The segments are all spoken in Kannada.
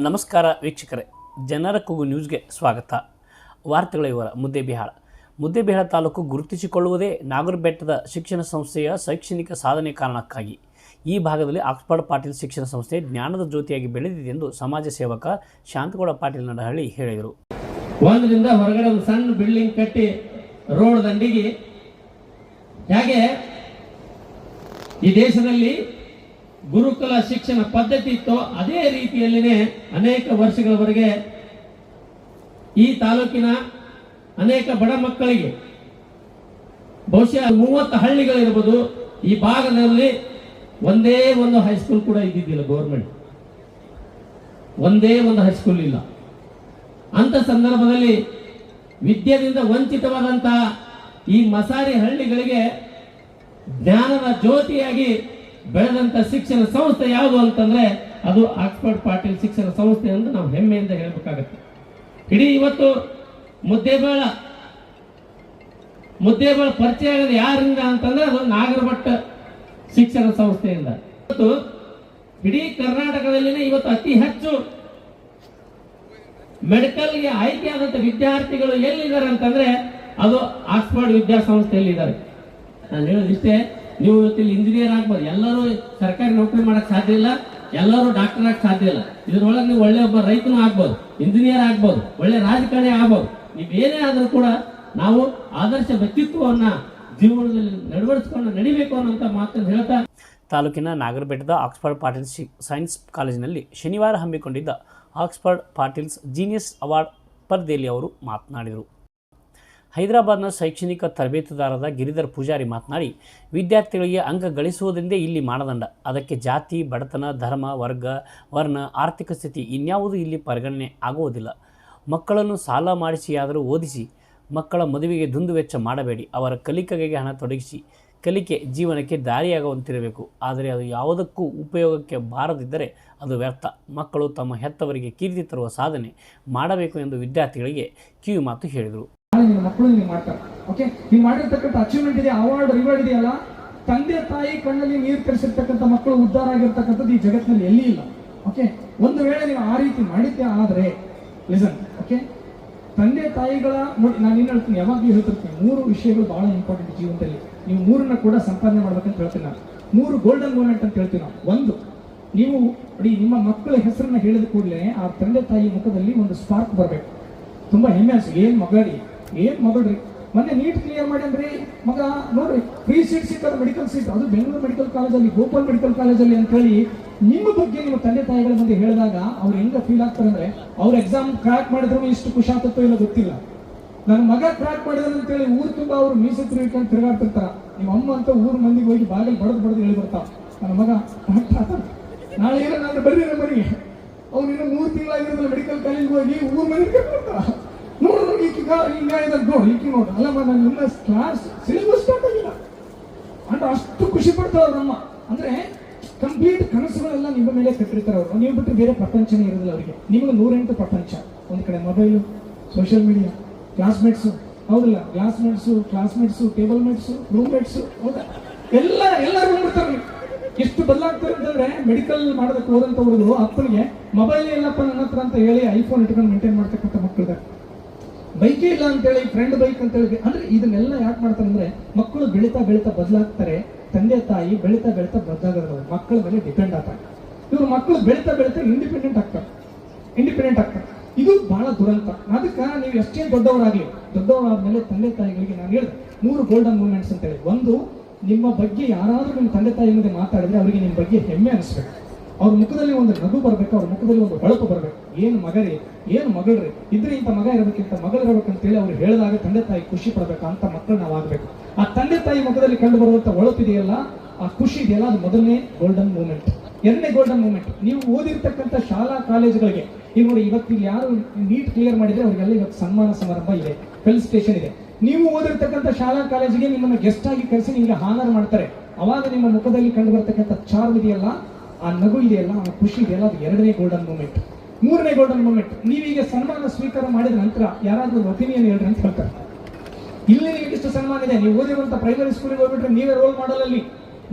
ನಮಸ್ಕಾರ ವೀಕ್ಷಕರೇ, ಜನರ ಕೂಗು ನ್ಯೂಸ್ಗೆ ಸ್ವಾಗತ. ವಾರ್ತೆಗಳ ವಿವರ. ಮುದ್ದೇಬಿಹಾಳ ತಾಲೂಕು ಗುರುತಿಸಿಕೊಳ್ಳುವುದೇ ನಾಗರಬೆಟ್ಟದ ಶಿಕ್ಷಣ ಸಂಸ್ಥೆಯ ಶೈಕ್ಷಣಿಕ ಸಾಧನೆ ಕಾರಣಕ್ಕಾಗಿ. ಈ ಭಾಗದಲ್ಲಿ ಆಕ್ಸ್ಫರ್ಡ್ ಪಾಟೀಲ್ ಶಿಕ್ಷಣ ಸಂಸ್ಥೆ ಜ್ಞಾನದ ಜ್ಯೋತಿಯಾಗಿ ಬೆಳೆದಿದೆ ಎಂದು ಸಮಾಜ ಸೇವಕ ಶಾಂತಗೌಡ ಪಾಟೀಲ್ ನಡಹಳ್ಳಿ ಹೇಳಿದರು. ಒಂದರಿಂದ ಹೊರಗಡೆ ಒಂದು ಸಣ್ಣ ಬಿಲ್ಡಿಂಗ್ ಕಟ್ಟಿ ರೋಡ್ ದಂಡಿಗೆ ಹೇಗೆ ಈ ದೇಶದಲ್ಲಿ ಗುರುಕುಲ ಶಿಕ್ಷಣ ಪದ್ಧತಿ ಇತ್ತು, ಅದೇ ರೀತಿಯಲ್ಲಿನೇ ಅನೇಕ ವರ್ಷಗಳವರೆಗೆ ಈ ತಾಲೂಕಿನ ಅನೇಕ ಬಡ ಮಕ್ಕಳಿಗೆ ಬಹುಶಃ 30 ಹಳ್ಳಿಗಳಿರ್ಬೋದು. ಈ ಭಾಗದಲ್ಲಿ ಒಂದೇ ಒಂದು ಹೈಸ್ಕೂಲ್ ಕೂಡ ಇದ್ದಿದ್ದಿಲ್ಲ. ಗೌರ್ಮೆಂಟ್ ಒಂದೇ ಒಂದು ಹೈಸ್ಕೂಲ್ ಇಲ್ಲ. ಅಂತ ಸಂದರ್ಭದಲ್ಲಿ ವಿದ್ಯೆಯಿಂದ ವಂಚಿತವಾದಂತಹ ಈ ಮಸಾರಿ ಹಳ್ಳಿಗಳಿಗೆ ಜ್ಞಾನದ ಜ್ಯೋತಿಯಾಗಿ ಬೆಳೆದಂತ ಶಿಕ್ಷಣ ಸಂಸ್ಥೆ ಯಾವುದು ಅಂತಂದ್ರೆ ಅದು ಆಕ್ಸ್ಫರ್ಡ್ ಪಾಟೀಲ್ ಶಿಕ್ಷಣ ಸಂಸ್ಥೆ ಎಂದು ನಾವು ಹೆಮ್ಮೆಯಿಂದ ಹೇಳಬೇಕಾಗತ್ತೆ. ಇಡೀ ಇವತ್ತು ಮುದ್ದೇಬಿಹಾಳ ಪರಿಚಯ ಆಗೋದು ಯಾರಿಂದ ಅಂತಂದ್ರೆ ಅದು ನಾಗರಬೆಟ್ಟ ಶಿಕ್ಷಣ ಸಂಸ್ಥೆಯಿಂದ. ಇವತ್ತು ಇಡೀ ಕರ್ನಾಟಕದಲ್ಲಿನೇ ಇವತ್ತು ಅತಿ ಹೆಚ್ಚು ಮೆಡಿಕಲ್ಗೆ ಆಯ್ಕೆಯಾದಂತ ವಿದ್ಯಾರ್ಥಿಗಳು ಎಲ್ಲಿದ್ದಾರೆ ಅಂತಂದ್ರೆ ಅದು ಆಕ್ಸ್ಫರ್ಡ್ ವಿದ್ಯಾಸಂಸ್ಥೆಯಲ್ಲಿದ್ದಾರೆ. ನಾನು ಹೇಳೋದಿಷ್ಟೇ, ನೀವು ಇವತ್ತಿಲ್ಲಿ ಇಂಜಿನಿಯರ್ ಆಗ್ಬೋದು, ಎಲ್ಲರೂ ಸರ್ಕಾರಿ ನೌಕರಿ ಮಾಡಕ್ ಸಾಧ್ಯ ಇಲ್ಲ, ಎಲ್ಲರೂ ಡಾಕ್ಟರ್ ಆಗಕ್ ಸಾಧ್ಯ ಇಲ್ಲ. ಇದ್ರೊಳಗೆ ನೀವು ಒಳ್ಳೆ ಒಬ್ಬ ರೈತನು ಆಗ್ಬೋದು, ಇಂಜಿನಿಯರ್ ಆಗ್ಬೋದು, ಒಳ್ಳೆ ರಾಜಕಾರಣಿ ಆಗ್ಬೋದು. ನೀವೇನೇ ಆದ್ರೂ ಕೂಡ ನಾವು ಆದರ್ಶ ವ್ಯಕ್ತಿತ್ವವನ್ನ ಜೀವನದಲ್ಲಿ ನಡವಡಿಸಿಕೊಂಡು ನಡಿಬೇಕು ಅನ್ನೋಂಥ ಮಾತನ್ನು ಹೇಳ್ತಾ ತಾಲೂಕಿನ ನಾಗರಬೆಟ್ಟದ ಆಕ್ಸ್ಫರ್ಡ್ ಪಾಟೀಲ್ ಸೈನ್ಸ್ ಕಾಲೇಜಿನಲ್ಲಿ ಶನಿವಾರ ಹಮ್ಮಿಕೊಂಡಿದ್ದ ಆಕ್ಸ್ಫರ್ಡ್ ಪಾಟೀಲ್ಸ್ ಜೀನಿಯಸ್ ಅವಾರ್ಡ್ ಸ್ಪರ್ಧೆಯಲ್ಲಿ ಅವರು ಮಾತನಾಡಿದರು. ಹೈದರಾಬಾದ್ನ ಶೈಕ್ಷಣಿಕ ತರಬೇತುದಾರರಾದ ಗಿರಿಧರ್ ಪೂಜಾರಿ ಮಾತನಾಡಿ, ವಿದ್ಯಾರ್ಥಿಗಳಿಗೆ ಅಂಕ ಗಳಿಸುವುದೆಂದೇ ಇಲ್ಲಿ ಮಾನದಂಡ. ಅದಕ್ಕೆ ಜಾತಿ, ಬಡತನ, ಧರ್ಮ, ವರ್ಣ, ಆರ್ಥಿಕ ಸ್ಥಿತಿ ಇನ್ಯಾವುದೂ ಇಲ್ಲಿ ಪರಿಗಣನೆ ಆಗುವುದಿಲ್ಲ. ಮಕ್ಕಳನ್ನು ಸಾಲ ಮಾಡಿಸಿಯಾದರೂ ಓದಿಸಿ, ಮಕ್ಕಳ ಮದುವೆಗೆ ದುಂದು ವೆಚ್ಚ ಮಾಡಬೇಡಿ. ಅವರ ಕಲಿಕೆಗೆ ಹಣ ತೊಡಗಿಸಿ, ಕಲಿಕೆ ಜೀವನಕ್ಕೆ ದಾರಿಯಾಗುವಂತಿರಬೇಕು. ಆದರೆ ಅದು ಯಾವುದಕ್ಕೂ ಉಪಯೋಗಕ್ಕೆ ಬಾರದಿದ್ದರೆ ಅದು ವ್ಯರ್ಥ. ಮಕ್ಕಳು ತಮ್ಮ ಹೆತ್ತವರಿಗೆ ಕೀರ್ತಿ ತರುವ ಸಾಧನೆ ಮಾಡಬೇಕು ಎಂದು ವಿದ್ಯಾರ್ಥಿಗಳಿಗೆ ಕಿವಿ ಮಾತು ಹೇಳಿದರು. ಮಕ್ಕಳು ನೀವು ಮಾಡ್ತಾರೆ. ಓಕೆ, ನೀವು ಮಾಡಿರ್ತಕ್ಕಂಥ ಅಚೀವ್ಮೆಂಟ್ ಇದೆ, ಅವಾರ್ಡ್ ರಿವಾರ್ಡ್ ಇದೆಯಲ್ಲ, ತಂದೆ ತಾಯಿ ಕಣ್ಣಲ್ಲಿ ನೀರು ತರಿಸಿರ್ತಕ್ಕಂಥ ಮಕ್ಕಳು ಉದ್ಧಾರ ಆಗಿರ್ತಕ್ಕಂಥದ್ದು ಈ ಜಗತ್ತಿನಲ್ಲಿ ಎಲ್ಲಿ ಇಲ್ಲ. ಓಕೆ, ಒಂದು ವೇಳೆ ನೀವು ಆ ರೀತಿ ಮಾಡಿದ್ದೆ ಆದರೆ ಲಿಸನ್. ಓಕೆ, ತಂದೆ ತಾಯಿಗಳ ನೋಡಿ, ನಾನು ಏನು ಹೇಳ್ತೀನಿ, ಯಾವಾಗಲೂ ಹೇಳ್ತಿರ್ತೀನಿ, 3 ವಿಷಯಗಳು ಬಹಳ ಇಂಪಾರ್ಟೆಂಟ್ ಜೀವನದಲ್ಲಿ. ನೀವು 3ನ್ನ ಕೂಡ ಸಂಪಾದನೆ ಮಾಡ್ಬೇಕಂತ ಹೇಳ್ತೀನಿ ನಾನು. 3 ಗೋಲ್ಡನ್ ಮೂಮೆಂಟ್ ಅಂತ ಹೇಳ್ತೀವಿ ನಾವು. ಒಂದು, ನೀವು ನೋಡಿ, ನಿಮ್ಮ ಮಕ್ಕಳ ಹೆಸರನ್ನ ಹೇಳಿದ ಕೂಡಲೇ ಆ ತಂದೆ ತಾಯಿ ಮುಖದಲ್ಲಿ ಒಂದು ಸ್ಪಾರ್ಕ್ ಬರಬೇಕು. ತುಂಬಾ ಹೆಮ್ಮೆ ಅನ್ಸಿ, ಏನ್ ಮಗಳ್ರಿ ಮೊನ್ನೆ ನೀಟ್ ಕ್ಲಿಯರ್ ಮಾಡಿ ಅಂದ್ರೆ ಮಗ ನೋಡ್ರಿ ಫ್ರೀ ಸೀಟ್ ಸಿಕ್ಕಾರೆ, ಮೆಡಿಕಲ್ ಸೀಟ್, ಅದು ಬೆಂಗಳೂರು ಮೆಡಿಕಲ್ ಕಾಲೇಜಲ್ಲಿ, ಗೋಪಾಲ್ ಮೆಡಿಕಲ್ ಕಾಲೇಜಲ್ಲಿ ಅಂತ ಹೇಳಿ ನಿಮ್ಮ ಬಗ್ಗೆ ನಿಮ್ಮ ತಂದೆ ತಾಯಿಗಳ ಮುಂದೆ ಹೇಳಿದಾಗ ಅವ್ರು ಹೆಂಗ ಫೀಲ್ ಆಗ್ತಾರೆ ಅಂದ್ರೆ, ಅವ್ರ ಎಕ್ಸಾಮ್ ಕ್ರ್ಯಾಕ್ ಮಾಡಿದ್ರು ಇಷ್ಟು ಖುಷಿ ಆಗ್ತತ್ತೋ ಇಲ್ಲ ಗೊತ್ತಿಲ್ಲ. ನನ್ನ ಮಗ ಕ್ರ್ಯಾಕ್ ಮಾಡಿದ್ರು ಅಂತೇಳಿ ಊರು ತುಂಬಾ ಅವ್ರು ಮೀಸೆ ತಿರುಗಿಕೊಂಡು ತಿರುಗಾಡ್ತಿರ್ತಾರ. ನಿಮ್ಮ ಅಮ್ಮ ಅಂತ ಊರ್ ಮಂದಿಗೆ ಹೋಗಿ ಬಾಗಿಲು ಬಡದು ಹೇಳಿ ಬರ್ತಾವ, ನನ್ನ ಮಗ ನಾಳೆ ಏನಾದ್ರೆ ಬರ್ರಿ ನಮ್ಮ ಮನೆಗೆ. ಅವ್ರು ಇನ್ನು 3 ತಿಂಗಳಾಗಿರೋದಿಲ್ಲ ಮೆಡಿಕಲ್ ಕಾಲೇಜ್ಗೆ ಹೋಗಿ ಊರ್ ಮನೆಗೆ ಬರ್ತಾರ. ನೋಡು ನೋಡು ಅಲ್ಲಮ್ಮ, ನಾನು ನಿಮ್ಮ ಕ್ಲಾಸ್ ಸಿಲೆಬಸ್ ಸ್ಟಾರ್ಟ್ ಆಗಿಲ್ಲ ಅಂದ್ರೆ ಅಷ್ಟು ಖುಷಿ ಪಡ್ತಾರ ನಮ್ಮ. ಅಂದ್ರೆ ಕಂಪ್ಲೀಟ್ ಕನಸುಗಳೆಲ್ಲ ನಿಮ್ಮ ಮೇಲೆ ಕಟ್ಟಿರ್ತಾರೆ ಅವರು. ನೀವು ಬಿಟ್ಟು ಬೇರೆ ಪ್ರಪಂಚನೇ ಇರೋದಿಲ್ಲ ಅವರಿಗೆ. ನಿಮ್ಗೆ 108 ಪ್ರಪಂಚ. ಒಂದ್ ಕಡೆ ಮೊಬೈಲು, ಸೋಷಿಯಲ್ ಮೀಡಿಯಾ, ಕ್ಲಾಸ್ಮೇಟ್ಸು, ಹೌದಲ್ಲ, classmates, table mates, room mates, ಹೌದಾ, ಎಲ್ಲ ರೂಮ್ ಬಿಡ್ತಾರೆ. ಎಷ್ಟು ಬದಲಾಗ್ತಾರೆ ಅಂತಂದ್ರೆ, ಮೆಡಿಕಲ್ ಮಾಡೋದಕ್ಕೆ ಹೋದಂತ ಹುಡುಗರು ಅಪ್ಪನಿಗೆ ಮೊಬೈಲ್ ಎಲ್ಲಪ್ಪ ನನ್ನ ಹತ್ರ ಅಂತ ಹೇಳಿ ಐಫೋನ್ ಇಟ್ಕೊಂಡು ಮೇಂಟೈನ್ ಮಾಡ್ತಕ್ಕಂಥ ಮಕ್ಕಳಿದ್ದಾರೆ. ಬೈಕೇ ಇಲ್ಲ ಅಂತೇಳಿ ಫ್ರೆಂಡ್ ಬೈಕ್ ಅಂತ ಹೇಳಿ. ಅಂದ್ರೆ ಇದನ್ನೆಲ್ಲ ಯಾಕೆ ಮಾಡ್ತಾರೆ ಅಂದ್ರೆ, ಮಕ್ಕಳು ಬೆಳೀತಾ ಬದಲಾಗ್ತಾರೆ, ತಂದೆ ತಾಯಿ ಬೆಳೀತಾ ಬದಲಾಗೋದು ಮಕ್ಕಳ ಮೇಲೆ ಡಿಪೆಂಡ್ ಆಗ್ತಾರೆ. ಇವರು ಮಕ್ಕಳು ಬೆಳೀತಾ ಇಂಡಿಪೆಂಡೆಂಟ್ ಆಗ್ತಾರೆ. ಇದು ಬಹಳ ದುರಂತ. ಅದಕ್ಕೆ ನೀವು ಎಷ್ಟೇ ದೊಡ್ಡವರಾದ್ಮೇಲೆ ತಂದೆ ತಾಯಿಗಳಿಗೆ ನಾನು ಹೇಳಿದೆ 3 ಗೋಲ್ಡನ್ ಮೂಮೆಂಟ್ಸ್ ಅಂತ ಹೇಳಿ. ಒಂದು, ನಿಮ್ಮ ಬಗ್ಗೆ ಯಾರಾದ್ರೂ ನಿಮ್ಮ ತಂದೆ ತಾಯಿ ಮುಂದೆ ಮಾತಾಡಿದ್ರೆ ಅವರಿಗೆ ನಿಮ್ಮ ಬಗ್ಗೆ ಹೆಮ್ಮೆ ಅನಿಸ್ಬೇಕು. ಅವ್ರ ಮುಖದಲ್ಲಿ ಒಂದು ನಗು ಬರ್ಬೇಕು, ಅವ್ರ ಮುಖದಲ್ಲಿ ಒಂದು ಹೊಳಪು ಬರ್ಬೇಕು. ಏನು ಮಗರಿ, ಏನು ಮಗಳ್ರಿ, ಇದ್ರೆ ಇಂಥ ಮಗ ಇರಬೇಕಿಂತ ಮಗಳಿರ್ಬೇಕಂತೇಳಿ ಅವ್ರು ಹೇಳಿದಾಗ ತಂದೆ ತಾಯಿ ಖುಷಿ ಪಡ್ಬೇಕು. ಅಂತ ಮಕ್ಕಳು ನಾವು ಆಗ್ಬೇಕು. ಆ ತಂದೆ ತಾಯಿ ಮುಖದಲ್ಲಿ ಕಂಡು ಬರುವಂತ ಹೊಳಪಿದೆಯಲ್ಲ, ಆ ಖುಷಿ ಇದೆಯಲ್ಲ, ಅದು ಮೊದಲನೇ ಗೋಲ್ಡನ್ ಮೂಮೆಂಟ್. 2ನೇ ಗೋಲ್ಡನ್ ಮೂಮೆಂಟ್, ನೀವು ಓದಿರ್ತಕ್ಕಂಥ ಶಾಲಾ ಕಾಲೇಜುಗಳಿಗೆ ಈಗ ನೋಡಿ, ಇವತ್ತಿಗೆ ಯಾರು ನೀಟ್ ಕ್ಲಿಯರ್ ಮಾಡಿದ್ರೆ ಅವರಿಗೆಲ್ಲ ಇವತ್ತು ಸನ್ಮಾನ ಸಮಾರಂಭ ಇದೆ, ಫೆಲಿಸಿಟೇಷನ್ ಇದೆ. ನೀವು ಓದಿರ್ತಕ್ಕಂಥ ಶಾಲಾ ಕಾಲೇಜಿಗೆ ನಿಮ್ಮನ್ನು ಗೆಸ್ಟ್ ಆಗಿ ಕರೆಸಿ ನಿಮಗೆ ಹಾನರ್ ಮಾಡ್ತಾರೆ. ಅವಾಗ ನಿಮ್ಮ ಮುಖದಲ್ಲಿ ಕಂಡು ಬರ್ತಕ್ಕಂಥ ಚಾರ್ಮ್ ಇದೆಯಲ್ಲ, ಆ ನಗು ಇದೆಯಲ್ಲ, ಆ ಖುಷಿ ಇದೆಯಲ್ಲ, ಅದು 2ನೇ ಗೋಲ್ಡನ್ ಮೂಮೆಂಟ್. 3ನೇ ಗೋಲ್ಡನ್ ಮೂಮೆಂಟ್, ನೀವೀಗ ಸನ್ಮಾನ ಸ್ವೀಕಾರ ಮಾಡಿದ ನಂತರ ಯಾರಾದ್ರೂ ಒಪಿನಿಯನ್ ಹೇಳ್ರಿ ಅಂತ ಹೇಳ್ತಾರೆ. ಇಲ್ಲಿ ನಿಮಗೆ ಇಷ್ಟು ಸನ್ಮಾನ ಇದೆ, ನೀವು ಓದಿರುವಂತ ಪ್ರೈಮರಿ ಸ್ಕೂಲಿಗೆ ಹೋಗ್ಬಿಟ್ರೆ ನೀವೇ ರೋಲ್ ಮಾಡಲ್ ಅಲ್ಲಿ,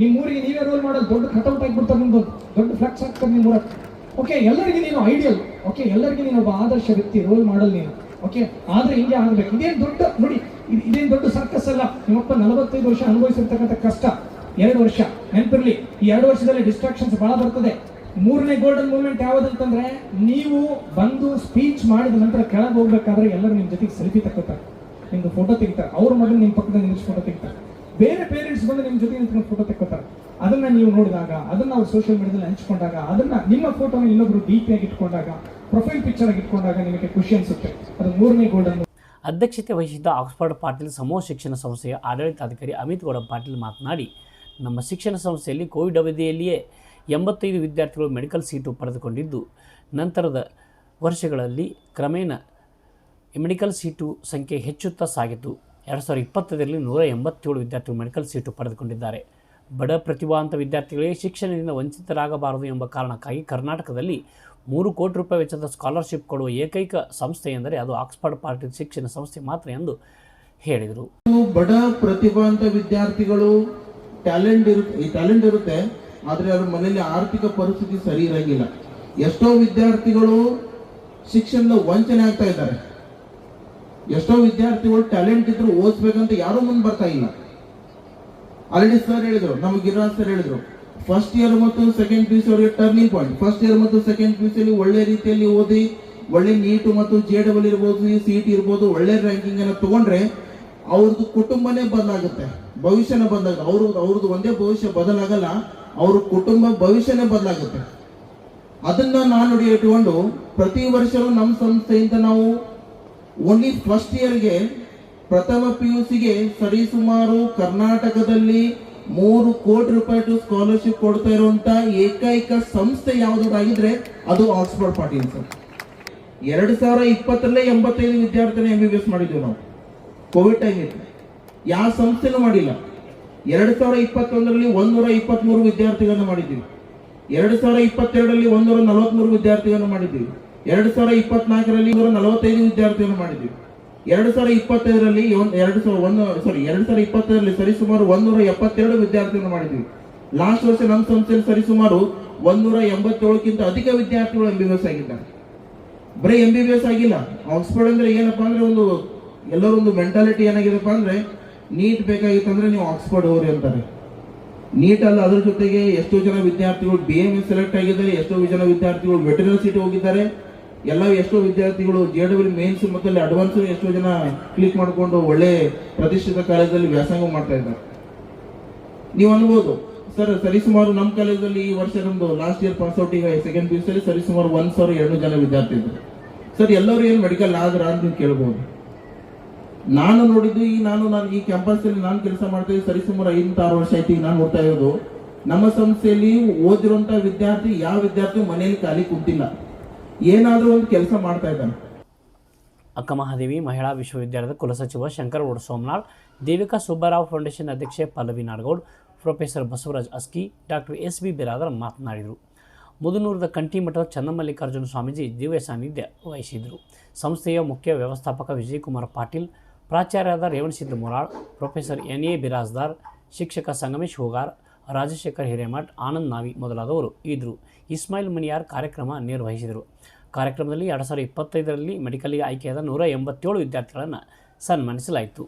ನಿಮ್ಮ ಊರಿಗೆ ನೀವೇ ರೋಲ್ ಮಾಡಲ್, ದೊಡ್ಡ ಕಟೌಟ್ ಆಗಿಬಿಡ್ತಾರೆ, ನಿಮ್ದು ದೊಡ್ಡ ಫ್ಲೆಕ್ಸ್ ಹಾಕ್ತಾರೆ ನಿಮ್ಮ ಊರಕ್ಕೆ. ಓಕೆ, ಎಲ್ಲರಿಗೆ ನೀನು ಐಡಿಯಲ್. ಓಕೆ, ಎಲ್ಲರಿಗೂ ನೀನು ಒಬ್ಬ ಆದರ್ಶ ವ್ಯಕ್ತಿ, ರೋಲ್ ಮಾಡಲ್ ನೀನು. ಓಕೆ, ಆದ್ರೆ ಹಿಂಗೆ ಆಗ್ಬೇಕು. ಇದೇನು ದೊಡ್ಡ ನೋಡಿ, ಇದೇನು ದೊಡ್ಡ ಸರ್ಕಸ್ ಅಲ್ಲ. ನಿಮ್ಮಪ್ಪ 45 ವರ್ಷ ಅನುಭವಿಸಿರ್ತಕ್ಕಂಥ ಕಷ್ಟ 2 ವರ್ಷ ನೆನಪಿರ್ಲಿ. ಈ 2 ವರ್ಷದಲ್ಲಿ ಡಿಸ್ಟ್ರಾಕ್ಷನ್ಸ್ ಬಹಳ ಬರ್ತದೆ. 3ನೇ ಗೋಲ್ಡನ್ ಮೂಮೆಂಟ್ ಯಾವ್ದಂತಂದ್ರೆ, ನೀವು ಬಂದು ಸ್ಪೀಚ್ ಮಾಡಿದ ನಂತರ ಕೆಳಗೆ ಹೋಗ್ಬೇಕಾದ್ರೆ ಎಲ್ಲರೂ ನಿಮ್ ಜೊತೆಗೆ ಸೆಲ್ಫಿ ತಗೋತಾರೆ, ನಿಮ್ದು ಫೋಟೋ ತೆಗಿತಾರೆ. ಅವ್ರ ಮಗನ ನಿಮ್ ಪಕ್ಕದಲ್ಲಿ ನಿಲ್ಲಿಸಿ ಫೋಟೋ ತೆಗಿತಾರೆ. ಬೇರೆ ಪೇರೆಂಟ್ಸ್ ಬಂದು ನಿಮ್ ಜೊತೆ ನಿಂತ್ಕೊಂಡು ಫೋಟೋ ತೆಕ್ಕೋತಾರೆ. ಅದನ್ನ ನೀವು ನೋಡಿದಾಗ, ಅದನ್ನ ಅವ್ರು ಸೋಷಿಯಲ್ ಮೀಡಿಯಾದಲ್ಲಿ ಹಂಚ್ಕೊಂಡಾಗ, ಅದನ್ನ ನಿಮ್ಮ ಫೋಟೋನ ಇನ್ನೊಬ್ರು ಡಿಪಿ ಆಗಿ ಇಟ್ಕೊಂಡಾಗ, ಪ್ರೊಫೈಲ್ ಪಿಕ್ಚರ್ ಆಗಿ ಇಟ್ಕೊಂಡಾಗ ನಿಮಗೆ ಖುಷಿ ಅನ್ಸುತ್ತೆ. ಅದು 3ನೇ ಗೋಲ್ಡನ್. ಅಧ್ಯಕ್ಷತೆ ವಹಿಸಿದ್ದ ಆಕ್ಸ್ಫರ್ಡ್ ಪಾಟೀಲ್ ಸಮೂಹ ಶಿಕ್ಷಣ ಸಂಸ್ಥೆಯ ಆಡಳಿತಾಧಿಕಾರಿ ಅಮಿತ್ ಗೌಡ ಪಾಟೀಲ್ ಮಾತನಾಡಿ, ನಮ್ಮ ಶಿಕ್ಷಣ ಸಂಸ್ಥೆಯಲ್ಲಿ ಕೋವಿಡ್ ಅವಧಿಯಲ್ಲಿಯೇ 85 ವಿದ್ಯಾರ್ಥಿಗಳು ಮೆಡಿಕಲ್ ಸೀಟು ಪಡೆದುಕೊಂಡಿದ್ದು, ನಂತರದ ವರ್ಷಗಳಲ್ಲಿ ಕ್ರಮೇಣ ಮೆಡಿಕಲ್ ಸೀಟು ಸಂಖ್ಯೆ ಹೆಚ್ಚುತ್ತಾ ಸಾಗಿತು. 2020ರಲ್ಲಿ 187 ವಿದ್ಯಾರ್ಥಿಗಳು ಮೆಡಿಕಲ್ ಸೀಟು ಪಡೆದುಕೊಂಡಿದ್ದಾರೆ. ಬಡ ಪ್ರತಿಭಾವಂತ ವಿದ್ಯಾರ್ಥಿಗಳಿಗೆ ಶಿಕ್ಷಣದಿಂದ ವಂಚಿತರಾಗಬಾರದು ಎಂಬ ಕಾರಣಕ್ಕಾಗಿ ಕರ್ನಾಟಕದಲ್ಲಿ 3 ಕೋಟಿ ರೂಪಾಯಿ ವೆಚ್ಚದ ಸ್ಕಾಲರ್ಶಿಪ್ ಕೊಡುವ ಏಕೈಕ ಸಂಸ್ಥೆ ಎಂದರೆ ಅದು ಆಕ್ಸ್ಫರ್ಡ್ ಪಾಟೀಲ್ ಶಿಕ್ಷಣ ಸಂಸ್ಥೆ ಮಾತ್ರ ಎಂದು ಹೇಳಿದರು. ಬಡ ಪ್ರತಿಭಾವಂತ ವಿದ್ಯಾರ್ಥಿಗಳು ಟ್ಯಾಲೆಂಟ್ ಇರುತ್ತೆ, ಆದರೆ ಅವ್ರ ಮನೆಯಲ್ಲಿ ಆರ್ಥಿಕ ಪರಿಸ್ಥಿತಿ ಸರಿ ಇರಂಗಿಲ್ಲ. ಎಷ್ಟೋ ವಿದ್ಯಾರ್ಥಿಗಳು ಶಿಕ್ಷಣದ ವಂಚನೆ ಆಗ್ತಾ ಇದ್ದಾರೆ. ಎಷ್ಟೋ ವಿದ್ಯಾರ್ಥಿಗಳು ಟ್ಯಾಲೆಂಟ್ ಇದ್ರು ಓದಿಸ್ಬೇಕಂತ ಯಾರೂ ಮುಂದೆ ಬರ್ತಾ ಇಲ್ಲ. ಆಲ್ರೆಡಿ ಸರ್ ಹೇಳಿದ್ರು, ನಮಗೆ ಗಿರಿರಾಜ್ ಸರ್ ಹೇಳಿದ್ರು, ಫಸ್ಟ್ ಇಯರ್ ಮತ್ತು ಸೆಕೆಂಡ್ ಪಿ ಯು ಸಿ ಅವರಿಗೆ ಟರ್ನಿಂಗ್ ಪಾಯಿಂಟ್. ಫಸ್ಟ್ ಇಯರ್ ಮತ್ತು ಸೆಕೆಂಡ್ ಪಿ ಯು ಸಿ ಒಳ್ಳೆ ರೀತಿಯಲ್ಲಿ ಓದಿ, ಒಳ್ಳೆ ನೀಟ್ ಮತ್ತು JEE ಇರ್ಬೋದು, CET ಇರ್ಬೋದು, ಒಳ್ಳೆ ರ್ಯಾಂಕಿಂಗ್ ಅನ್ನು ತಗೊಂಡ್ರೆ ಅವ್ರದ್ದು ಕುಟುಂಬನೇ ಬದಲಾಗುತ್ತೆ, ಭವಿಷ್ಯನೇ ಬದಲಾಗುತ್ತೆ. ಅವ್ರದ್ದು ಒಂದೇ ಭವಿಷ್ಯ ಬದಲಾಗಲ್ಲ, ಅವ್ರ ಕುಟುಂಬ ಭವಿಷ್ಯನೇ ಬದಲಾಗುತ್ತೆ. ಅದನ್ನ ನಾನು ಇಟ್ಕೊಂಡು ಪ್ರತಿ ವರ್ಷವೂ ನಮ್ಮ ಸಂಸ್ಥೆಯಿಂದ ನಾವು ಓನ್ಲಿ ಫಸ್ಟ್ ಇಯರ್ಗೆ ಪ್ರಥಮ PUC ಗೆ ಸರಿಸುಮಾರು ಕರ್ನಾಟಕದಲ್ಲಿ 3 ಕೋಟಿ ರೂಪಾಯಿ ಸ್ಕಾಲರ್ಶಿಪ್ ಕೊಡ್ತಾ ಇರುವಂತ ಏಕೈಕ ಸಂಸ್ಥೆ ಯಾವುದಾಗಿದ್ರೆ ಅದು ಆಕ್ಸ್ಫರ್ಡ್ ಪಾಟೀಲ್ ಸರ್. 2020ರಲ್ಲೇ 85 ವಿದ್ಯಾರ್ಥಿನ MBBS ಮಾಡಿದ್ವಿ ನಾವು. ಕೋವಿಡ್ ಟೈಮ್ ಇತ್ತು, ಯಾವ ಸಂಸ್ಥೆನೂ ಮಾಡಿಲ್ಲ. 2021ರಲ್ಲಿ 123 ವಿದ್ಯಾರ್ಥಿಗಳನ್ನು ಮಾಡಿದ್ವಿ. 2022ರಲ್ಲಿ 143 ವಿದ್ಯಾರ್ಥಿಗಳನ್ನು ಮಾಡಿದ್ವಿ. 2024ರಲ್ಲಿ 145 ವಿದ್ಯಾರ್ಥಿಗಳನ್ನು ಮಾಡಿದ್ವಿ. 2025ರಲ್ಲಿ 2020ರಲ್ಲಿ ಸರಿಸುಮಾರು 172 ವಿದ್ಯಾರ್ಥಿಗಳನ್ನು ಮಾಡಿದ್ವಿ. ಲಾಸ್ಟ್ ವರ್ಷ ನಮ್ಮ ಸಂಸ್ಥೆಯಲ್ಲಿ ಸರಿಸುಮಾರು 187ಕ್ಕಿಂತ ಅಧಿಕ ವಿದ್ಯಾರ್ಥಿಗಳು MBBS ಆಗಿದ್ದಾರೆ. ಬರೀ MBBS ಆಗಿಲ್ಲ. ಆಕ್ಸ್ಫರ್ಡ್ ಅಂದ್ರೆ ಏನಪ್ಪಾ ಅಂದ್ರೆ ಎಲ್ಲರೂ ಒಂದು ಮೆಂಟಾಲಿಟಿ ಏನಾಗಿದೆಪ್ಪ ಅಂದ್ರೆ, ನೀಟ್ ಬೇಕಾಗಿತ್ತಂದ್ರೆ ನೀವು ಆಕ್ಸ್ಫರ್ಡ್ ಹೋಗ್ರಿ ಅಂತಾರೆ. ನೀಟ್ ಅಲ್ಲ, ಅದ್ರ ಜೊತೆಗೆ ಎಷ್ಟೋ ಜನ ವಿದ್ಯಾರ್ಥಿಗಳು BMS ಸೆಲೆಕ್ಟ್ ಆಗಿದ್ದಾರೆ, ಎಷ್ಟೋ ಜನ ವಿದ್ಯಾರ್ಥಿಗಳು ವೆಟರ್ನರಿ ಸೀಟ್ ಹೋಗಿದ್ದಾರೆ. ಎಷ್ಟೋ ವಿದ್ಯಾರ್ಥಿಗಳು JEE ಮೇನ್ಸ್ ಮತ್ತು ಅಡ್ವಾನ್ಸ್ ಎಷ್ಟೋ ಜನ ಕ್ಲಿಕ್ ಮಾಡಿಕೊಂಡು ಒಳ್ಳೆ ಪ್ರತಿಷ್ಠಿತ ಕಾಲೇಜಲ್ಲಿ ವ್ಯಾಸಂಗ ಮಾಡ್ತಾ ಇದ್ದಾರೆ. ನೀವು ಅನ್ಬೋದು ಸರ್, ಸರಿಸುಮಾರು ನಮ್ಮ ಕಾಲೇಜಲ್ಲಿ ಈ ವರ್ಷ ನಮ್ದು ಲಾಸ್ಟ್ ಇಯರ್ ಪಾಸ್ ಔಟ್, ಈಗ ಸೆಕೆಂಡ್ PUC ಅಲ್ಲಿ ಸರಿಸುಮಾರು 1200 ಜನ ವಿದ್ಯಾರ್ಥಿ ಇದ್ದಾರೆ. ಸರ್, ಎಲ್ಲರೂ ಏನು ಮೆಡಿಕಲ್ ಆದ್ರ ಅಂತ ನೀವು ಕೇಳ್ಬೋದು. ನಾನು ನೋಡಿದ್ದು ನಾನು ಈ ಕ್ಯಾಂಪಸ್ ಅಲ್ಲಿ ನಾನು ಕೆಲಸ ಮಾಡ್ತಾ ಇದ್ದೀನಿ ಸರಿಸುಮಾರು 5-6 ವರ್ಷ ಆಯ್ತು. ಈಗ ನಾನು ನೋಡ್ತಾ ಇರೋದು ನಮ್ಮ ಸಂಸ್ಥೆಯಲ್ಲಿ ಓದಿರುವಂತಹ ವಿದ್ಯಾರ್ಥಿ ಯಾವ ವಿದ್ಯಾರ್ಥಿ ಮನೆಯಲ್ಲಿ ಖಾಲಿ ಕುಂತಿಲ್ಲ, ಏನಾದರೂ ಒಂದು ಕೆಲಸ ಮಾಡ್ತಾ ಇದ್ದಾನೆ. ಅಕ್ಕಮಹಾದೇವಿ ಮಹಿಳಾ ವಿಶ್ವವಿದ್ಯಾಲಯದ ಕುಲಸಚಿವ ಶಂಕರಗೌಡ ಸೋಮನಾಳ್, ದೇವಿಕಾ ಸುಬ್ಬರಾವ್ ಫೌಂಡೇಶನ್ ಅಧ್ಯಕ್ಷೆ Pallavi Nadagoud, professor Basavaraj Aski, doctor SB Biradar ಮಾತನಾಡಿದರು. ಮುದನೂರದ ಕಂಠಿಮಠದ ಚನ್ನಮಲ್ಲಿಕಾರ್ಜುನ ಸ್ವಾಮೀಜಿ ದಿವ್ಯ ಸಾನ್ನಿಧ್ಯ ವಹಿಸಿದರು. ಸಂಸ್ಥೆಯ ಮುಖ್ಯ ವ್ಯವಸ್ಥಾಪಕ ವಿಜಯಕುಮಾರ್ ಪಾಟೀಲ್, ಪ್ರಾಚಾರ್ಯರಾದ ರೇವಣಸಿದ್ದ ಮೊರಾಳ್, ಪ್ರೊಫೆಸರ್ NA ಬಿರಾಜ್ದಾರ್, ಶಿಕ್ಷಕ ಸಂಗಮೇಶ್ ಹೋಗಾರ್, ರಾಜಶೇಖರ್ ಹಿರೇಮಠ್, ಆನಂದ್ ನಾವಿ ಮೊದಲಾದವರು ಇದ್ದರು. ಇಸ್ಮಾಯಿಲ್ ಮನಿಯಾರ್ ಕಾರ್ಯಕ್ರಮ ನಿರ್ವಹಿಸಿದರು. ಕಾರ್ಯಕ್ರಮದಲ್ಲಿ 2025ರಲ್ಲಿ ಮೆಡಿಕಲ್ಗೆ ಆಯ್ಕೆಯಾದ 187 ವಿದ್ಯಾರ್ಥಿಗಳನ್ನು ಸನ್ಮಾನಿಸಲಾಯಿತು.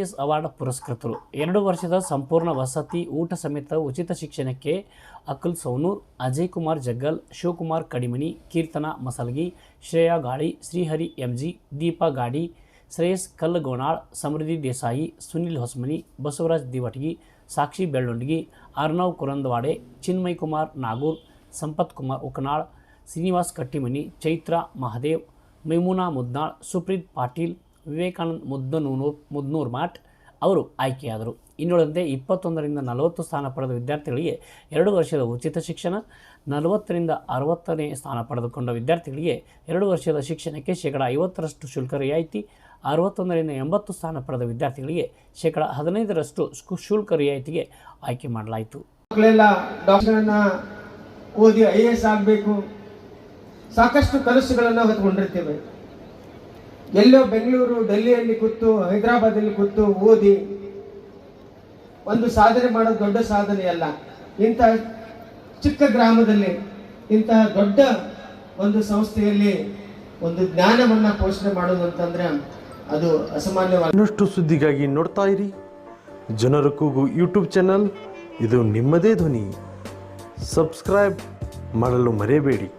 Genius award ಪುರಸ್ಕೃತರು. 2 ವರ್ಷದ ಸಂಪೂರ್ಣ ವಸತಿ ಊಟ ಸಮೇತ ಉಚಿತ ಶಿಕ್ಷಣಕ್ಕೆ ಅಕುಲ್ ಸೌನೂರ್, ಅಜಯ್ ಕುಮಾರ್ ಜಗ್ಗಲ್, ಶಿವಕುಮಾರ್ ಕಡಿಮನಿ, ಕೀರ್ತನಾ ಮಸಲ್ಗಿ, ಶ್ರೇಯಾ ಗಾಳಿ, ಶ್ರೀಹರಿ ಎಂಜಿ, ದೀಪಾ ಗಾಡಿ, ಶ್ರೇಯಸ್ ಕಲ್ಲಗೋನಾಳ್, ಸಮೃದ್ಧಿ ದೇಸಾಯಿ, ಸುನಿಲ್ ಹೊಸಮನಿ, ಬಸವರಾಜ್ ದಿವಟಗಿ, ಸಾಕ್ಷಿ ಬೆಳ್ಳೊಂಡಗಿ, ಅರ್ನವ್ ಕುರಂದವಾಡೆ, ಚಿನ್ಮಯ್ ಕುಮಾರ್ ನಾಗೂರ್, ಸಂಪತ್ ಕುಮಾರ್ ಉಕನಾಳ್, ಶ್ರೀನಿವಾಸ್ ಕಟ್ಟಿಮನಿ, ಚೈತ್ರ ಮಹದೇವ್, ಮೈಮೂನಾ ಮುದ್ನಾಳ್, ಸುಪ್ರೀತ್ ಪಾಟೀಲ್, ವಿವೇಕಾನಂದ್ ಮುದ್ನೂರ್ ಮಾಟ್ ಅವರು ಆಯ್ಕೆಯಾದರು. ಇನ್ನುಳಿದಂತೆ 21ರಿಂದ 40 ಸ್ಥಾನ ಪಡೆದ ವಿದ್ಯಾರ್ಥಿಗಳಿಗೆ 2 ವರ್ಷದ ಉಚಿತ ಶಿಕ್ಷಣ, 40ರಿಂದ 60ನೇ ಸ್ಥಾನ ಪಡೆದುಕೊಂಡ ವಿದ್ಯಾರ್ಥಿಗಳಿಗೆ 2 ವರ್ಷದ ಶಿಕ್ಷಣಕ್ಕೆ ಶೇಕಡ 50ರಷ್ಟು ಶುಲ್ಕ ರಿಯಾಯಿತಿ, 61ರಿಂದ 80 ಸ್ಥಾನ ಪಡೆದ ವಿದ್ಯಾರ್ಥಿಗಳಿಗೆ ಶೇಕಡ 15ರಷ್ಟು ಶುಲ್ಕ ರಿಯಾಯಿತಿಗೆ ಆಯ್ಕೆ ಮಾಡಲಾಯಿತು. ಮಕ್ಕಳೆಲ್ಲ ಡಾಕ್ಟರ್ನ ಓದಿ IAS ಆಗಬೇಕು, ಸಾಕಷ್ಟು ಕನಸುಗಳನ್ನು ಹೊತ್ಕೊಂಡಿರ್ತೇವೆ. ಎಲ್ಲೋ ಬೆಂಗಳೂರು, ಡೆಲ್ಲಿಯಲ್ಲಿ ಕೂತು, ಹೈದರಾಬಾದಲ್ಲಿ ಕೂತು ಓದಿ ಒಂದು ಸಾಧನೆ ಮಾಡೋದು ದೊಡ್ಡ ಸಾಧನೆ ಅಲ್ಲ. ಇಂಥ ಚಿಕ್ಕ ಗ್ರಾಮದಲ್ಲಿ ಇಂತಹ ದೊಡ್ಡ ಒಂದು ಸಂಸ್ಥೆಯಲ್ಲಿ ಒಂದು ಜ್ಞಾನವನ್ನ ಪೋಷಣೆ ಮಾಡೋದು ಅಂತಂದ್ರೆ ಅದು ಅಸಾಮಾನ್ಯವಾದ. ಇನ್ನಷ್ಟು ಸುದ್ದಿಗಾಗಿ ನೋಡ್ತಾ ಇರಿ ಜನರ ಕೂಗು ಯೂಟ್ಯೂಬ್ ಚಾನಲ್. ಇದು ನಿಮ್ಮದೇ ಧ್ವನಿ. ಸಬ್ಸ್ಕ್ರೈಬ್ ಮಾಡಲು ಮರೆಯಬೇಡಿ.